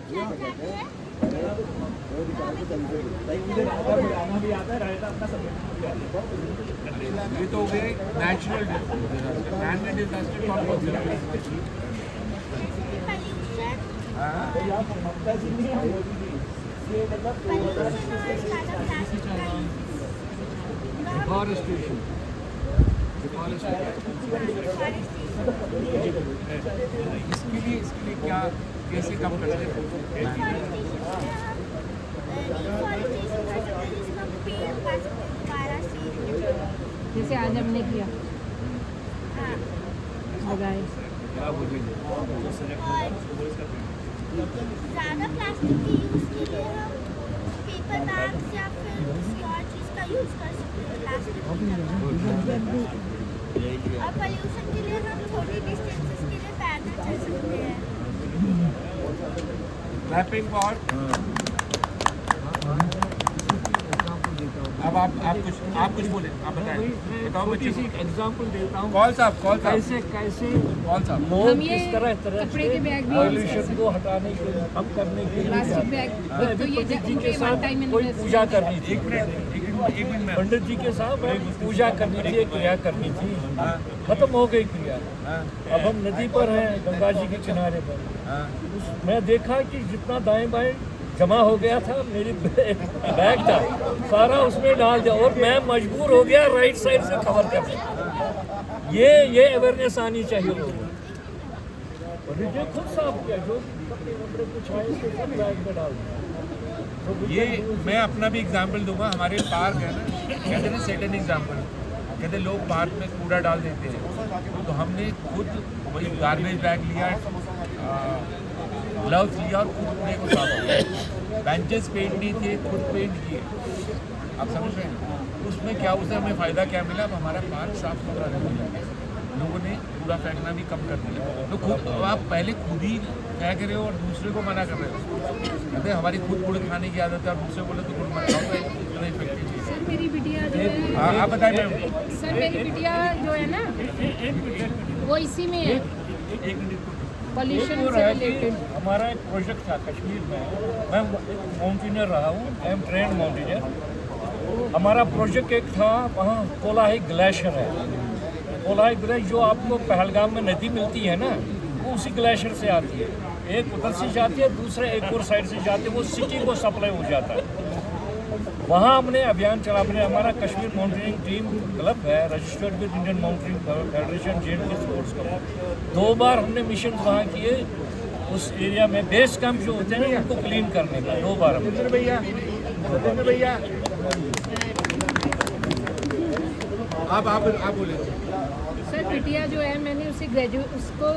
ये तो हो गए नेचुरल डिजास्टर, मैन-मेड डिजास्टर कौन कौन से हैं? डिफॉरेस्टेशन, इसके लिए क्या कैसे कम करते हैं? जैसे आज हमने किया लगाए। ज़्यादा प्लास्टिक के यूज़ के लिए हम पेपर बैग्स या फिर किसी और चीज़ का यूज़ कर सकते हैं प्लास्टिक की जगह। और पोल्यूशन के लिए हम थोड़ी डिस्टेंसेस के लिए पैदल चल सकते हैं। Clapping for. अब आप कुछ बोले, आप बताएं, बताओ बच्चे को। एग्जाम्पल देता हूँ। कौन सा कैसे कौन सा हम लोग ये किस तरह कपड़े के बैग भी पॉल्यूशन को हटाने के लिए, कम करने के लिए प्लास्टिक बैग तो ये पंडित जी के वन साथ टाइम कोई पूजा करनी थी। एक मिनट में पंडित जी के साथ पूजा करनी थी, एक क्रिया करनी थी, खत्म हो गई क्रिया। अब हम नदी पर हैं, गंगा जी के किनारे पर। मैं देखा कि जितना दाएं बाएं जमा हो गया था, मेरी बैग था सारा उसमें डाल दिया और मैं मजबूर हो गया राइट साइड से कवर करने। ये अवेयरनेस आनी चाहिए लोगों को। और ये खुद साफ किया, जो कपड़े वपड़े कुछ आए थे सब बैग में डाल दिया। ये मैं अपना भी एग्जाम्पल दूंगा। हमारे पार्क है ना, कहते हैं सेट एन एग्जाम्पल, कहते हैं लोग पार्क में कूड़ा डाल देते हैं, तो हमने खुद वही गार्बेज बैग लिया, ग्लव्स लिया और खुद कूड़े को साफ किया। बेंचेस पेंट नहीं थे, खुद पेंट किए। आप समझ रहे हैं? उसमें क्या, उससे हमें फ़ायदा क्या मिला? अब हमारा पार्क साफ सुथरा रहने लगा, लोगों ने कूड़ा फेंकना भी कम कर दिया। तो खुद आप पहले खुद ही फेंक रहे हो और दूसरे को मना कर रहे हो। कहते हैं हमारी खुद गुड़ खाने की आदत है और दूसरे बोले तो गुड़ मत खाओ, इतना इफेक्टिव चीज़ है। सर मेरी बिटिया जो है, हाँ आप बताइए मैम। सर मेरी बिटिया जो है ना वो इसी में है, पोल्यूशन से रिलेटेड। हमारा एक प्रोजेक्ट था कश्मीर में, मैं माउंटेनियर रहा हूँ, आई एम ट्रेंड माउंटेनियर। हमारा प्रोजेक्ट एक था, वहाँ कोलाही ग्लेशियर है। कोलाही ग्लेशियर जो आपको पहलगाम में नदी मिलती है ना, वो उसी ग्लेशियर से आती है। एक उधर से जाती है, दूसरे एक और साइड से जाती है, वो सिटी को सप्लाई हो जाता है। वहाँ हमने अभियान चला। हमने हमारा कश्मीर माउंटेनिंग टीम क्लब है, registered with Indian mountaineering federation, JNK sports club. 2 बार हमने मिशन वहाँ किए, उस एरिया में बेस कैंप जो होते हैं ना, उनको क्लीन करने का 2 बार। सतेंद्र भैया आप बोले। सर बिटिया जो है, मैंने उसको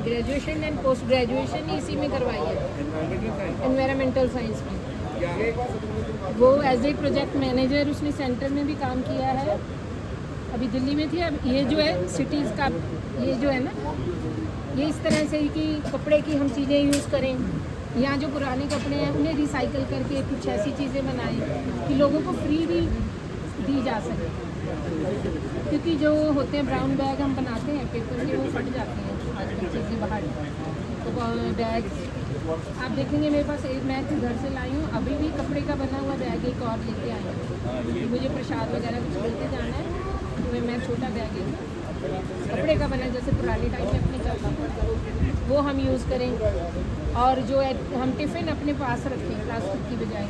ग्रेजुएशन एंड पोस्ट ग्रेजुएशन ही इसी में करवाई है, एनवायरमेंटल साइंस में। वो एज ए प्रोजेक्ट मैनेजर उसने सेंटर में भी काम किया है, अभी दिल्ली में थी। अब ये जो है सिटीज़ का, ये जो है ना, ये इस तरह से कि कपड़े की हम चीज़ें यूज़ करें, यहाँ जो पुराने कपड़े हैं उन्हें रिसाइकल करके कुछ ऐसी चीज़ें बनाएं कि लोगों को फ्री भी दी जा सके। क्योंकि जो होते हैं ब्राउन बैग हम बनाते हैं पेपर के, वो फट जाते हैं आजकल चीज़ें बाहर। तो बैग आप देखेंगे मेरे पास एक, मैं घर से लाई हूँ, अभी भी कपड़े का बना हुआ बैग एक और लेके आई हूँ। मुझे प्रसाद वगैरह कुछ लेके जाना है तो मैं छोटा बैग एक कपड़े का बना, जैसे पुराने टाइम में अपने चलता था, वो हम यूज़ करें। और जो है हम टिफ़िन अपने पास रखें, प्लास्टिक की बजाय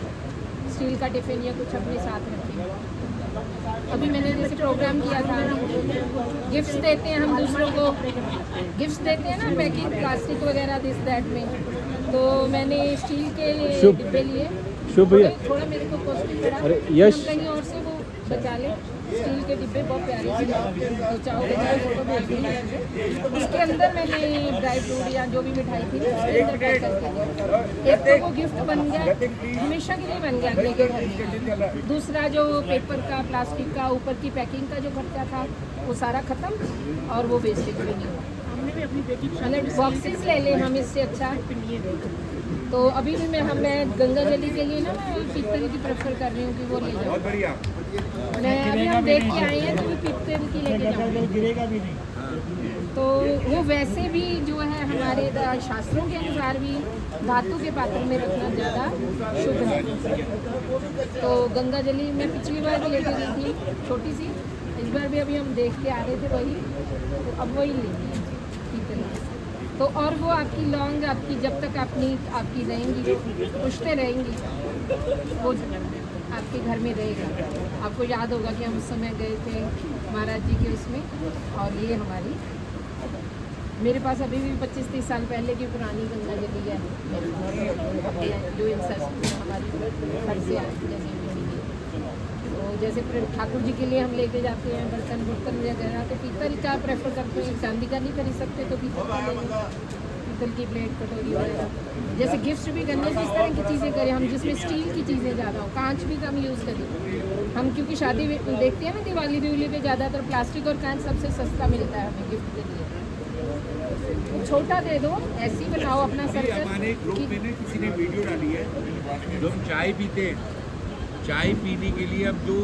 स्टील का टिफ़िन या कुछ अपने साथ रखें। अभी मैंने जैसे प्रोग्राम किया था, गिफ्ट्स देते हैं हम दूसरों को, गिफ्ट्स देते हैं ना, पैकिंग प्लास्टिक वगैरह दिस दैट में। तो मैंने स्टील के डिब्बे लिए, थोड़ा मेरे को कॉस्टली पड़ा, हम कहीं और से वो बचा लें। स्टील के डिब्बे बहुत प्यारे थे, तो चाहोगे फोटो भेज देंगे। उसके अंदर मैंने ड्राई फ्रूट या जो भी मिठाई थी उसके अंदर पैक करके दिया। एक तो वो गिफ्ट बन गया, हमेशा के लिए बन गया अगले के घर में। दूसरा जो पेपर का, प्लास्टिक का, ऊपर की पैकिंग का जो खर्चा था वो सारा ख़त्म, और वो वेस्टेज भी नहीं हुआ। मतलब बॉक्सेस ले लें हम, इससे अच्छा। तो अभी भी मैं गंगा जली के लिए ना, मैं पीतल की प्रेफर कर रही हूँ कि वो ले जाऊँ। मैं अभी हम देख के आए हैं तो पीतल की लेके जाऊँगी। तो वो वैसे भी जो है हमारे शास्त्रों के अनुसार भी धातु के पात्र में रखना ज़्यादा शुभ है। तो गंगा जली मैं पिछली बार भी लेके गई थी छोटी सी, इस बार भी अभी हम देख के आ रहे थे वही, तो अब वही लेंगे पीतल की। तो और वो आपकी लॉन्ग आपकी जब तक आपकी रहेंगी पुष्टे रहेंगी, वो आपके घर में रहेगा। आपको याद होगा कि हम उस समय गए थे महाराज जी के उसमें, और ये हमारी मेरे पास अभी भी 25-30 साल पहले की पुरानी गंगा जली है अपने जो इंसेस हमारी घर से जैसे मिली है। तो जैसे ठाकुर जी के लिए हम लेके जाते हैं बर्तन वगैरह, तो पीतल का प्रेफर करते हैं, चांदी का नहीं खरीद सकते तो पीतल का लेंगे, पीतल की प्लेट कटोरी वगैरह। जैसे गिफ्ट भी करने किस तरह की चीज़ें करें हम जिसमें स्टील की चीज़ें ज़्यादा हो, कांच भी कम यूज़ करें हम, क्योंकि शादी देखते हैं ना दिवाली पे ज़्यादातर प्लास्टिक और कांच सबसे सस्ता मिलता है हमें गिफ्ट के लिए। तो छोटा दे दो, ऐसे ही बनाओ अपना सर्कल। हमारे ग्रुप में ना किसी ने वीडियो डाली है, लोग चाय पीते हैं, चाय पीने के लिए अब जो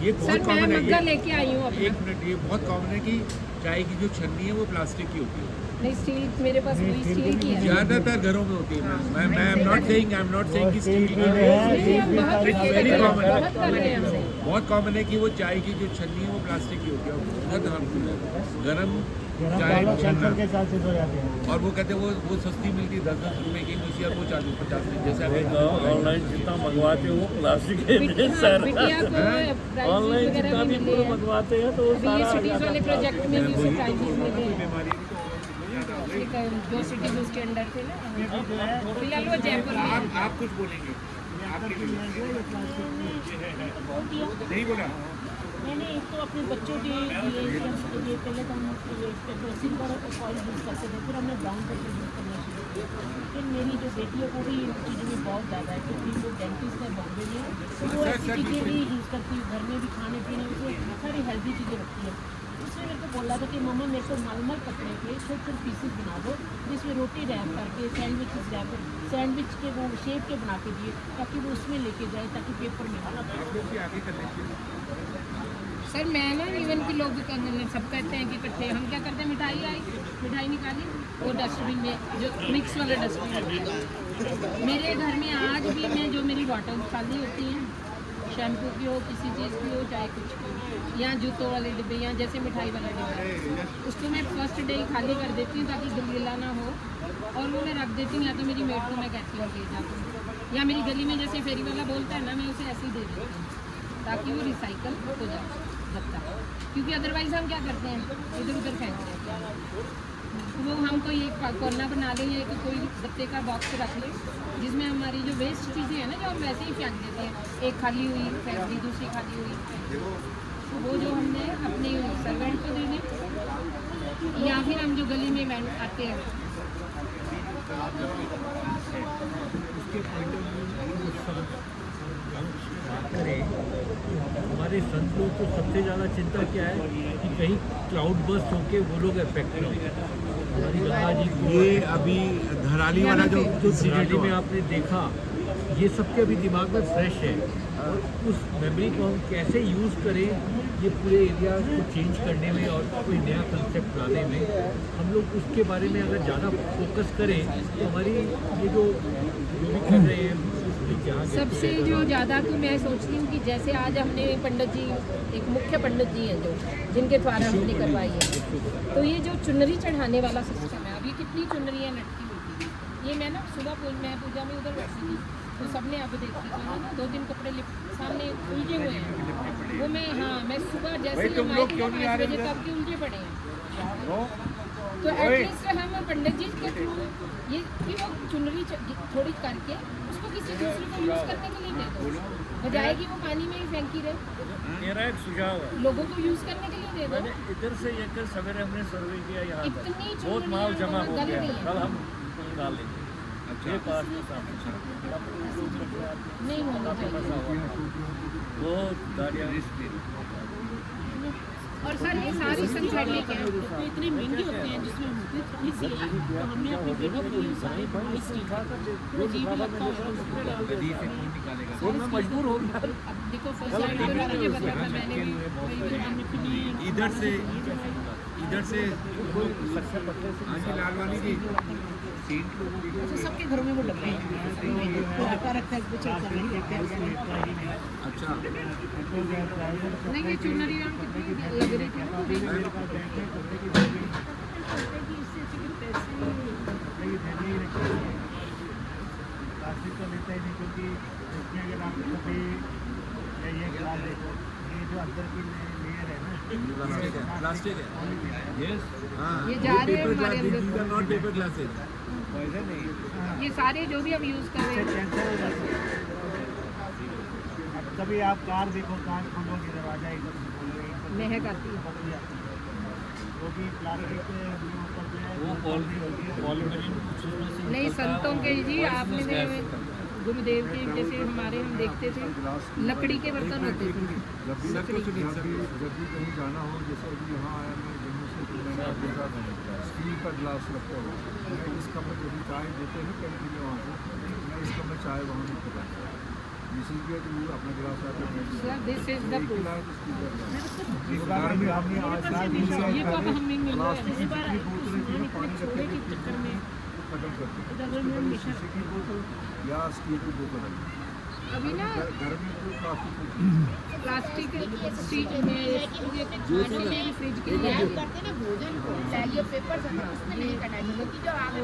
ये बहुत सर मैं कॉमन है, मग्गा लेके आई हूँ अपना। एक मिनट, ये बहुत कॉमन है कि चाय की जो छन्नी है वो प्लास्टिक की होती है, नहीं स्टील मेरे पास वही स्टील की है। ज्यादातर घरों में होती है। मैं आई एम नॉट सेइंग कि स्टील की नहीं, हम बहुत It's यूज़ very करते हैं, common. बहुत कर रहे हैं हमसे। बहुत कॉमन है कि वो चाय की जो छन्नी है वो प्लास्टिक की होती है, और बहुत हार्मफुल है। गरम चाय छन्ना, के साथ से हो जाते हैं। और वो कहते हैं वो सस्ती मिलती है 10-10 रुपए की, मुझे और वो 40-50 में, जैसे अरे अभी ऑनलाइन जितना मंगवाते हो प्लास्टिक के सर, बिटिया को प्राइजेस ऑनलाइन वगैरह जितना भी भी मिले हैं। मंगवाते हैं तो वो अभी ये सारा सिटीज़ वाले प्रोजेक्ट में भी उसे प्राइजेस मिले हैं। बीमारी एक जो सिटीज़ उसके अंडर थे ना, फिलहाल वो जयपुर में है। आप कुछ बोलेंगे, आपके नहीं बोला। मैंने एक तो अपने बच्चों के लिए पहले तो हम सिल्वर ऑयल यूज़ करते थे, फिर हमने ब्राउन पेपर यूज़ करना शुरू किया। फिर मेरी जो बेटियों को भी इन चीज़ों में बहुत ज़्यादा है, क्योंकि वो डेंटिस्ट है बॉम्बे में, तो वो ऐसी चीज़ें भी यूज़ करती है, घर में भी खाने पीने में सारी हेल्दी चीज़ें रखती है। उसने मेरे को बोला था कि मम्मा मेरे को मलमल कपड़े के छोटे छोटे पीसेस बना दो, जिसमें रोटी रैप करके सैंडविच के वो शेप के बना के दिए, ताकि वो उसमें लेके जाए, ताकि पेपर में आगे करने चाहिए। सर मैं ना इवन के लोग सब कहते हैं कि इकट्ठे हम क्या करते हैं, मिठाई निकाली वो डस्टबिन में जो मिक्स वाला डस्टबिन। मेरे घर में आज भी मैं जो मेरी बॉटल खाली होती हैं, शैम्पू की हो, किसी चीज़ की हो, चाहे कुछ की हो, या जूतों वाले डिब्बे या जैसे मिठाई वाला डिब्बा, उसको मैं फर्स्ट डे खाली कर देती हूँ ताकि गिला ना हो, और वो मैं रख देती हूँ, या तो मेरी मेट को मैं कहती हूँ ले जाती हूँ, या मेरी गली में जैसे फेरी वाला बोलता है ना, मैं उसे ऐसे ही दे देती हूँ ताकि वो रिसाइकल हो जाए लगता है। क्योंकि अदरवाइज़ हम क्या करते हैं, इधर उधर फेंक देते हैं। वो हम कोई एक कोना बना लें या कोई गत्ते का बॉक्स रख लें, जिसमें हमारी जो वेस्ट चीज़ें हैं ना, जो हम वैसे ही फेंक देते हैं, एक खाली हुई फेंक दी, दूसरी खाली हुई, तो वो जो हमने अपने सर्वेंट को दे दें, या फिर हम जो गली में आते हैं। हमारे संत लोग को सबसे ज़्यादा चिंता क्या है कि कहीं क्लाउड बर्स्ट होके वो लोग इफेक्ट ना हो। हमारी गंगा जी को ये अभी धराली वाला जो सिराली में आपने देखा, ये सबके अभी दिमाग में फ्रेश है, और उस मेमोरी को हम कैसे यूज़ करें ये पूरे एरिया को चेंज करने में और कोई नया कंसेप्ट लाने में, हम लोग उसके बारे में अगर ज़्यादा फोकस करें तो हमारी ये जो भी कर रहे हैं क्या सबसे जो ज़्यादा तो मैं सोचती हूँ कि जैसे आज हमने पंडित जी, एक मुख्य पंडित जी हैं जो जिनके द्वारा हमने करवाई है, तो ये जो चुनरी चढ़ाने वाला सिस्टम है, अभी कितनी चुनरियाँ लटकी हुई थी, ये मैं ना सुबह मैं पूजा में उधर बैठी थी, तो सबने अब देखी थी ना, 2-3 कपड़े सामने उलझे हुए हैं, वो मैं मैं सुबह जैसे ही हम आए थे 5 बजे तक के उलझे पड़े हैं। तो एटलीस्ट हम पंडित जी के थ्रू ये कि वो चुनरी थोड़ी करके उसको किसी दूसरे को यूज़ करने के लिए दे दो, बजाय कि वो पानी में ही फेंकी रहे। मेरा एक सुझाव है, लोगों को यूज़ करने के लिए दे दो। मैंने इधर से एक सवेरे हमने सर्वे किया, यहाँ इतनी पर चुनरियाँ बहुत माल जमा हो गल गया, गई हैं। कल हम निकाल लेंगे। ये पास के सामने नहीं होना चाहिए। बहुत गाड़ियाँ और सर ये सारी संसारी क्या है, तो इतने महंगे होते हैं जिसमें होती थोड़ी सी है, तो हमने अपनी बेटी के लिए सारे प्राइस तो अजीब लगता है उसमें डाल देते तो मैं मजबूर हो गया। अब देखो फर्स्ट टाइम तो मुझे पता था, मैंने भी इधर से कोई सक्सेस पत्थर से हाँ जी लालवानी जी अच्छा सबके घरों में वो डब्बे हैं रखा रखा है कुछ ऐसा नहीं है अच्छा नहीं ये चुनरी रंग कितनी लग रही थी ना वो भी। इससे अच्छे के पैसे प्लास्टिक तो लेता ही नहीं, क्योंकि इसमें अगर आप कभी ये गिलास देखो, ये जो अंदर की लेयर है ना, प्लास्टिक है यस हाँ ये जा रहे हैं हमारे अंदर। these are not paper glasses वैसे नहीं, ये सारे जो भी हम यूज़ कर रहे इससे हैं कैंसर हो जाता है। अब कभी आप कार देखो, कार खोलोगे दरवाजा एकदम से खोल रही महक आती है। वो भी प्लास्टिक के ऊपर जो है वो पॉलीमरीन नहीं संतों के जी आपने गुरुदेव के जैसे हमारे हम देखते थे लकड़ी के बर्तन होते थे। जब भी कहीं जाना हो, जैसे अभी यहाँ आया मैं जम्मू से, तो मैंने अपने साथ स्टील का गिलास रखा हुआ, मैं इस कप में जब चाय देते हैं कैंटीन वहाँ से, मैं इस कप में चाय वहाँ नहीं पकाता, इसीलिए तो वो अपना गिलास आते हैं सर दिस इज द एक प्रूफ। गिलास स्टील का गिलास। इस बार भी हमने आज साथ ही ये तो अब हमें मिल रहा है प्लास्टिक इस बार की बोतलें थी ना, पानी छोड़े रखे के चक्कर में खत्म करते हैं, इधर में हमेशा शीशे की बोतल या स्टील की बोतल है। अभी ना घर में तो प्लास्टिक की प्लास्टिक फ्रिज के लिए करते ना भोजन को चाहिए पेपर उसमें नहीं करना चाहिए, क्योंकि जो आगे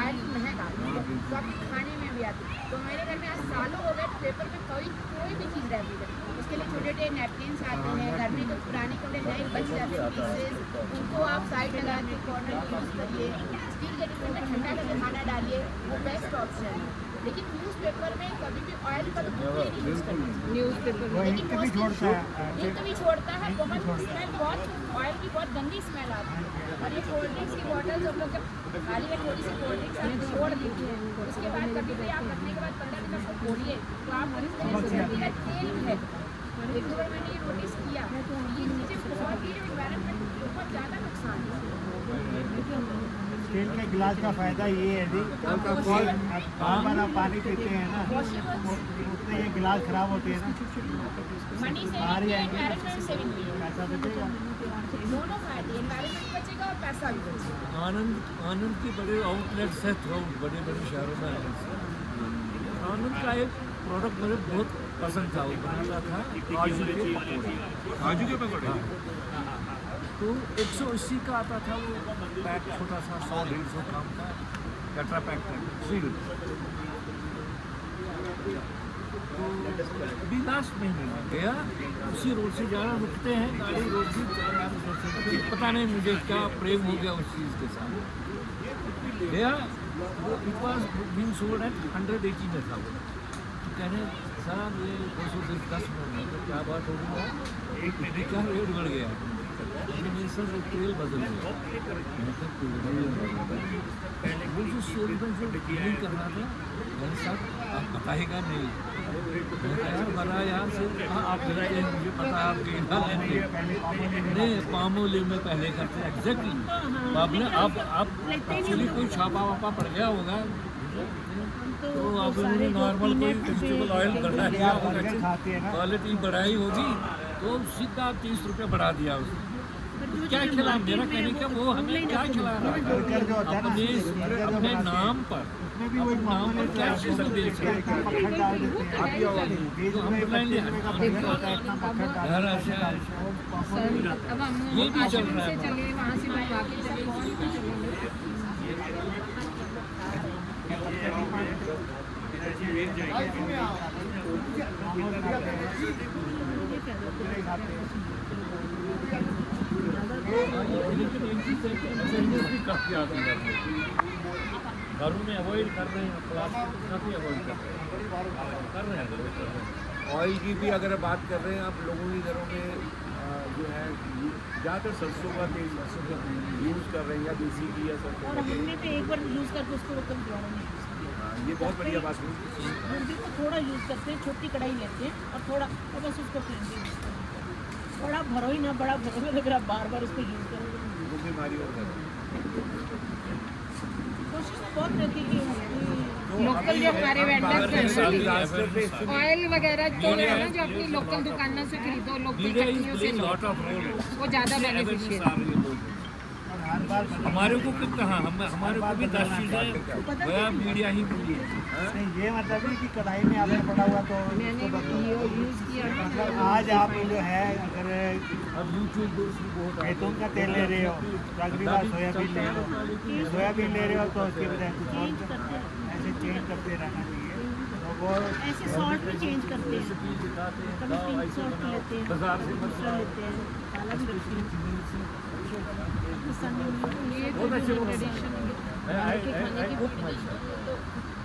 आज महंगा सब खाने में भी आती है। तो मेरे घर में आज सालों हो गए पेपर में कोई भी चीज़ रहती है, उसके लिए छोटे छोटे नैपकिन्स आते हैं, घर में जो पुराने कपड़े नए बच जाते हैं पीसेस, उनको आप साइड लगा के कॉर्नर यूज़ करिए। स्टील के डिब्बे में ठंडा करके खाना डालिए, वो बेस्ट ऑप्शन है। लेकिन न्यूज़पेपर में कभी भी ऑयल का तो बिल्कुल ही नहीं यूज़ करना चाहिए। न्यूज़पेपर वो लेकिन इंक भी छोड़ता है, इंक भी छोड़ता है, बहुत स्मेल, बहुत ऑयल की बहुत गंदी स्मेल आती है। और ये कोल्ड ड्रिंक्स की बॉटल्स हम लोग जब खाली में थोड़ी सी कोल्ड ड्रिंक्स आप छोड़ देते हैं, उसके बाद कभी भी आप रखने के बाद 15 दिन उसको खोलिए तो आप तेल भी है। एक दो बार मैंने ये नोटिस किया, ये चीज़ें बहुत ही एनवायरनमेंट बहुत ज़्यादा नुकसान है। स्टील के गिलास का फायदा ये है जी, बार आप पानी पीते हैं ना, उससे ये गिलास खराब होते हैं ना, मनी सेविंग बाहर ही भी है, आएंगे एनवायरनमेंट सेविंग भी है, पैसा बचेगा। दोनों फायदे, एनवायरनमेंट बचेगा और पैसा भी बचेगा। आनंद की बड़े आउटलेट्स है थ्रू बड़े बड़े शहरों में। आनंद का एक प्रोडक्ट मुझे बहुत पसंद था, वो बनाता था काजू के पकौड़े। काजू के पकौड़े तो 180 का आता था वो पैक, छोटा सा 100-150 ग्राम का टेट्रा पैक था, सील। तो अभी लास्ट महीने में गया, उसी रोड से जा रहा, रुकते हैं गाड़ी रोड से, पता नहीं मुझे क्या प्रेम हो गया उस चीज़ के साथ। गया वो it was being sold at 180 में था वो। कहने साहब ये 210 में, तो क्या बात हो गई, क्या रेट बढ़ गया। मेरे सर वो तेल बदल गया, वो जो सेलमैन जो डीलिंग कर रहा था, मेरे साथ आप बताएगा नहीं, यार बड़ा यार से आप गिराए, मुझे पता है आप गिरा लेंगे नहीं, पामोलिव में पहले करते हैं एग्जैक्टली। आपने आप एक्चुअली कोई छापा वापा पड़ गया होगा, तो आप उन्होंने नॉर्मल कोई वेजिटेबल ऑयल बढ़ाया होगा, क्वालिटी बढ़ाई होगी, तो सीधा 30 रुपये बढ़ा दिया उसने। क्या खिला, मेरा कहने का वो हमें क्या खिला रहा है अपने नाम पर, अपने नाम पर क्या चीज़ बेच रहे हैं। मक्खन डाल देते हैं, तो हम बताएंगे सर अब हम ये भी चल आश्रम रहा से है। चले, वहाँ से बनवा के चले, लेकिन एक चीज़ है कि बिजनेस भी काफ़ी आगे बढ़ रहे हैं, घरों में अवॉइड कर रहे हैं, प्लास्टिक काफ़ी अवॉइड कर रहे हैं, ऑयल की भी अगर बात कर रहे हैं आप, लोगों के घरों में जो है ज़्यादातर सरसों का तेल यूज़ कर रहे हैं, या देसी घी या और सरसों का हमने तो एक बार यूज़ करके उसको कभी दोबारा नहीं यूज़ किया। ये बहुत बढ़िया बात है। मुर्गी को थोड़ा यूज़ करते हैं, छोटी कढ़ाई लेते हैं और थोड़ा और बस उसको फिर यूज़ करते हैं। बड़ा भरो ही ना, बड़ा भरो तो फिर आप बार बार उसको यूज़ करोगे। वो बीमारी हो जाती कोशिश तो बहुत रहती है कि लोकल जो हमारे वेंडर्स हैं ऑयल वगैरह तो है ना, जो अपनी लोकल दुकानों से खरीदो, लोकल मीडिया कंपनियों से is low, lot of role, वो ज़्यादा बेनिफिशियल है। बार बार बदल- हमारे को किस कहाँ हमारे को भी 10 चीज़ें गया मीडिया ही मिली है। नहीं, ये मतलब नहीं कि कढ़ाई में आपने पड़ा हुआ तो मैंने उसको बदलो। यूज़ किया मतलब आज आप जो है अगर अब यूट्यूब बहुत जैतून का तेल ले रहे हो तो अगली बार सोयाबीन ले लो, सोयाबीन ले रहे हो तो उसके बजाय कुछ और ऐसे चेंज करते रहना चाहिए। तो वो ऐसे सॉल्ट भी चेंज करते हैं, कभी पिंक सॉल्ट लेते हैं, दूसरा लेते हैं, काला भी रखते हैं। पाकिस्तान में ये बहुत अच्छे वो ट्रेडिशन बाहर के खाने की बड़ी तो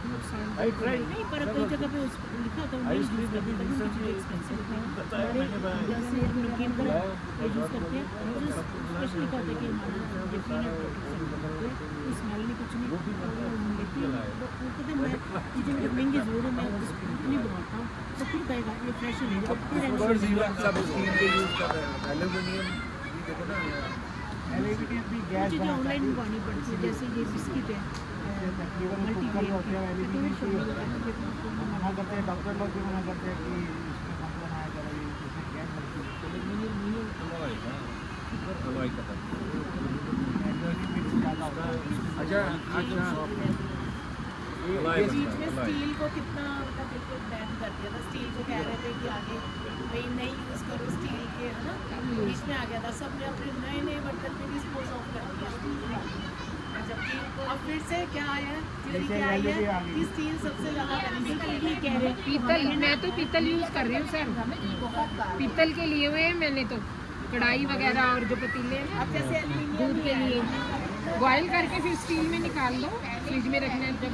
नुकसान नहीं, पर कई जगह पे उस लिखा होता है नहीं यूज़ करते, तभी उनकी चीज़ें एक्सपेंसिव होती हैं। हमारे जैसे नमकीन का ये यूज़ करते हैं, जो स्पेशल लिखा होता है कि हमारा ये पीनट बटर से कोई स्मेल नहीं, कुछ नहीं, लेती हूँ तो वो कहते हैं मैं चीज़ें मुझे महंगी ज़रूर है, मैं उसको इतनी बनाता हूँ तो फिर कहेगा ये फ्रेश नहीं है, फिर सब स्टील के यूज़ कर रहे हैं, एल्यूमिनियम भी देखो ना। एल्यूमिनियम भी गैस चीज़ें बनाता ऑनलाइन है। मंगवानी पड़ती है, जैसे ये बिस्किट है तकरीबन कुकर जो होते हैं एल्यूमिनियम की मना करते हैं, डॉक्टर लोग भी मना करते हैं कि इसमें मत बनाया करो, ये इसमें गैस लगती है। हलवाई का था। एल्यूमिनियम मिक्स ज़्यादा होता है। अच्छा बीच में स्टील को कितना मतलब बिल्कुल बैन कर दिया था, स्टील को कह रहे थे कि आगे भाई नहीं यूज़ करो स्टील के, है ना, बीच में आ गया था, सब ने अपने नए नए बर्तन में डिस्पोज ऑफ कर दिया। जबकि अब फिर से क्या आया है, theory क्या आई है कि स्टील सबसे ज़्यादा बेनिफिशियल ही कह रहे हैं। पीतल, मैं तो पीतल यूज़ कर रही हूँ सर, पीतल के लिए हुए हैं मैंने तो कढ़ाई वगैरह और जो पतीले हैं अब जैसे एल्यूमिनियम दूध के लिए बॉईल करके फिर स्टील में निकाल दो, फ्रिज में रखना है जब